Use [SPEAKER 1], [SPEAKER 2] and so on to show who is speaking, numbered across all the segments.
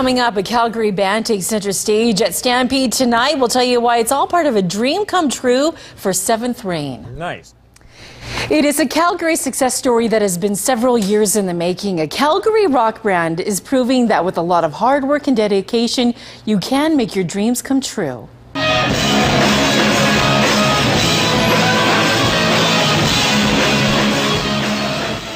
[SPEAKER 1] Coming up, a Calgary band takes center stage at Stampede tonight. We'll tell you why it's all part of a dream come true for Seventh Rain.
[SPEAKER 2] Nice.
[SPEAKER 1] It is a Calgary success story that has been several years in the making. A Calgary rock band is proving that with a lot of hard work and dedication, you can make your dreams come true.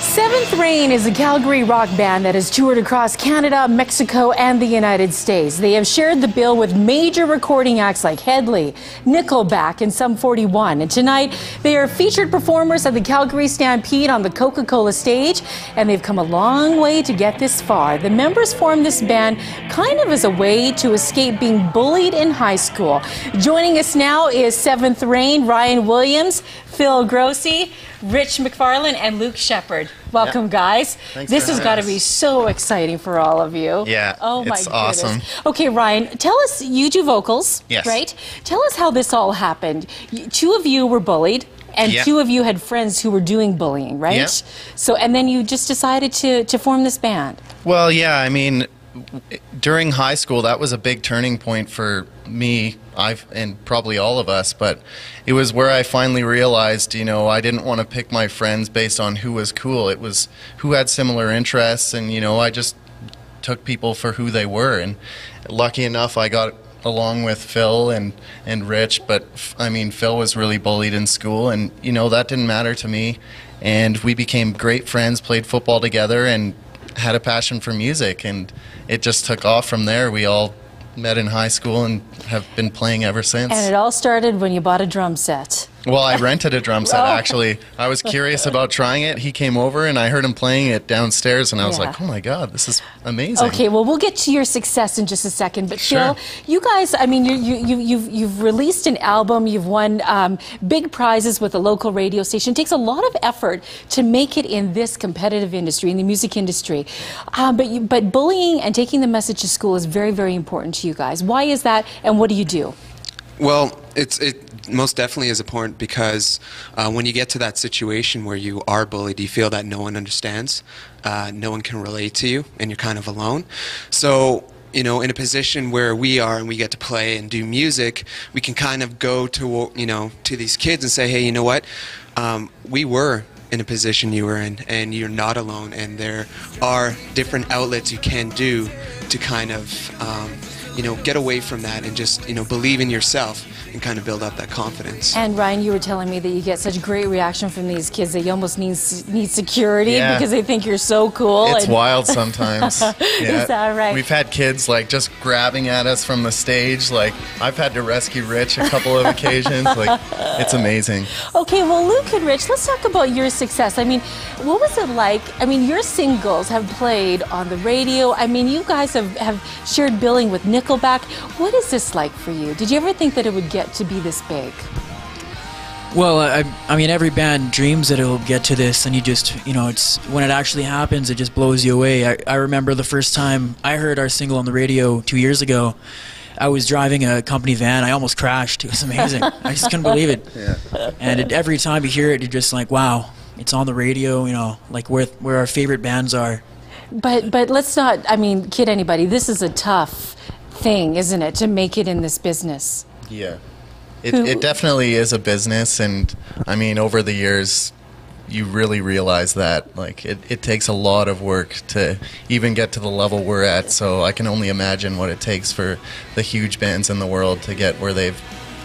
[SPEAKER 1] Seventh Rain is a Calgary rock band that has toured across Canada, Mexico, and the United States. They have shared the bill with major recording acts like Headley, Nickelback, and Sum 41. And tonight, they are featured performers at the Calgary Stampede on the Coca-Cola stage, and they've come a long way to get this far. The members formed this band kind of as a way to escape being bullied in high school. Joining us now is Seventh Rain, Ryan Williams, Phil Grossi, Rich McFarlane, and Luke Shepard. Welcome, guys.
[SPEAKER 3] Thanks.
[SPEAKER 1] This has got to be so exciting for all of you.
[SPEAKER 3] Yeah,
[SPEAKER 1] oh my
[SPEAKER 3] it's
[SPEAKER 1] goodness.
[SPEAKER 3] awesome.
[SPEAKER 1] Okay, Ryan, tell us, you do vocals,
[SPEAKER 3] yes,
[SPEAKER 1] right? Tell us how this all happened. Two of you were bullied, and two of you had friends who were doing bullying, right?
[SPEAKER 3] Yeah.
[SPEAKER 1] So, and then you just decided to form this band.
[SPEAKER 3] Well, yeah, I mean, during high school, that was a big turning point for me, and probably all of us, but it was where I finally realized, you know, I didn't want to pick my friends based on who was cool. It was who had similar interests, and, you know, I just took people for who they were. And lucky enough, I got along with Phil and Rich, but, I mean, Phil was really bullied in school, and, you know, that didn't matter to me. And we became great friends, played football together, and had a passion for music, and it just took off from there. We all met in high school and have been playing ever since.
[SPEAKER 1] And it all started when you bought a drum set.
[SPEAKER 3] Well, I rented a drum set, actually. I was curious about trying it. He came over and I heard him playing it downstairs, and I was like, oh my God, this is amazing.
[SPEAKER 1] Okay, well, we'll get to your success in just a second. But
[SPEAKER 3] Sure.
[SPEAKER 1] Phil, you guys, I mean, you've released an album, you've won big prizes with a local radio station. It takes a lot of effort to make it in this competitive industry, in the music industry. But bullying and taking the message to school is very, very important to you guys. Why is that, and what do you do?
[SPEAKER 4] Well, it most definitely is important because when you get to that situation where you are bullied, you feel that no one understands, no one can relate to you, and you're kind of alone. So, you know, in a position where we are and we get to play and do music, we can kind of go to, you know, to these kids and say, hey, you know what, we were in a position you were in, and you're not alone, and there are different outlets you can do to kind of you know, get away from that and just, you know, believe in yourself and kind of build up that confidence.
[SPEAKER 1] And Ryan, you were telling me that you get such great reaction from these kids that you almost need security because they think you're so cool.
[SPEAKER 3] It's wild sometimes. Yeah.
[SPEAKER 1] Is that right?
[SPEAKER 3] We've had kids like just grabbing at us from the stage. Like I've had to rescue Rich a couple of occasions. Like it's amazing.
[SPEAKER 1] Okay, well, Luke and Rich, let's talk about your success. I mean, what was it like? I mean, your singles have played on the radio. I mean, you guys have shared billing with Nickelback. What is this like for you? Did you ever think that it would get to be this big?
[SPEAKER 5] Well, I mean, every band dreams that it'll get to this, and you just, you know, it's when it actually happens, it just blows you away. I remember the first time I heard our single on the radio 2 years ago. I was driving a company van. I almost crashed. It was amazing. I just couldn't believe it. Yeah. And every time you hear it, you're just like, wow, it's on the radio, you know, like where our favorite bands are.
[SPEAKER 1] But let's not, I mean, kid anybody. This is a tough thing, isn't it, to make it in this business?
[SPEAKER 3] Yeah. It definitely is a business, and I mean, over the years, you really realize that. Like, it takes a lot of work to even get to the level we're at, so I can only imagine what it takes for the huge bands in the world to get where they've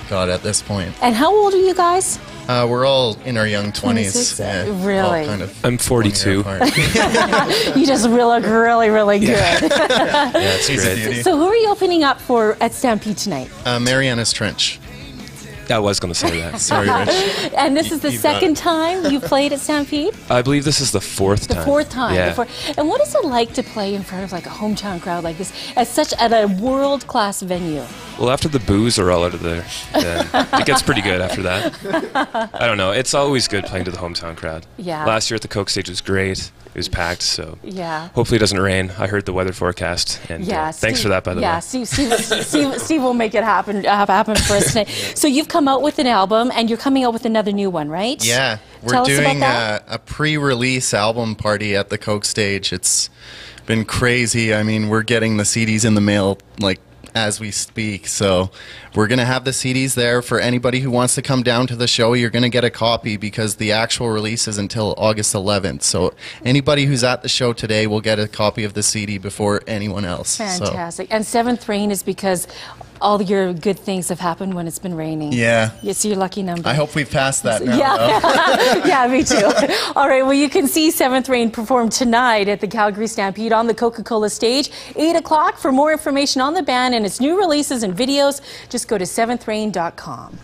[SPEAKER 3] got at this point.
[SPEAKER 1] And how old are you guys?
[SPEAKER 3] We're all in our young 20s. Yeah,
[SPEAKER 1] really?
[SPEAKER 3] Kind of
[SPEAKER 2] I'm 42.
[SPEAKER 1] You just look really, really good.
[SPEAKER 3] Yeah, it's great.
[SPEAKER 1] So who are you opening up for at Stampede tonight?
[SPEAKER 3] Mariana's Trench.
[SPEAKER 2] I was going to say that.
[SPEAKER 3] Sorry, Rich.
[SPEAKER 1] And this is the second time you played at Stampede?
[SPEAKER 2] I believe this is the fourth time.
[SPEAKER 1] The fourth time.
[SPEAKER 2] Yeah.
[SPEAKER 1] And what is it like to play in front of like a hometown crowd like this at a world-class venue?
[SPEAKER 2] Well, after the boos are all out of there, it gets pretty good after that. I don't know. It's always good playing to the hometown crowd.
[SPEAKER 1] Yeah.
[SPEAKER 2] Last year at the Coke stage was great. It was packed, so
[SPEAKER 1] yeah.
[SPEAKER 2] Hopefully it doesn't rain. I heard the weather forecast, and thanks for that, by the way.
[SPEAKER 1] Yeah, Steve will make it happen for us tonight. So you've come out with an album, and you're coming out with another new one, right?
[SPEAKER 3] Yeah, we're doing a pre-release album party at the Coke stage. It's been crazy. I mean, we're getting the CDs in the mail like as we speak. So we're going to have the CDs there for anybody who wants to come down to the show. You're going to get a copy because the actual release is until August 11th. So anybody who's at the show today will get a copy of the CD before anyone else.
[SPEAKER 1] Fantastic. And Seventh Rain is because all your good things have happened when it's been raining.
[SPEAKER 3] Yeah.
[SPEAKER 1] It's your lucky number.
[SPEAKER 3] I hope we've passed that now.
[SPEAKER 1] Yeah, yeah, me too. All right, well, you can see Seventh Rain perform tonight at the Calgary Stampede on the Coca-Cola stage, 8 o'clock. For more information on the band and its new releases and videos, just go to seventhrain.com.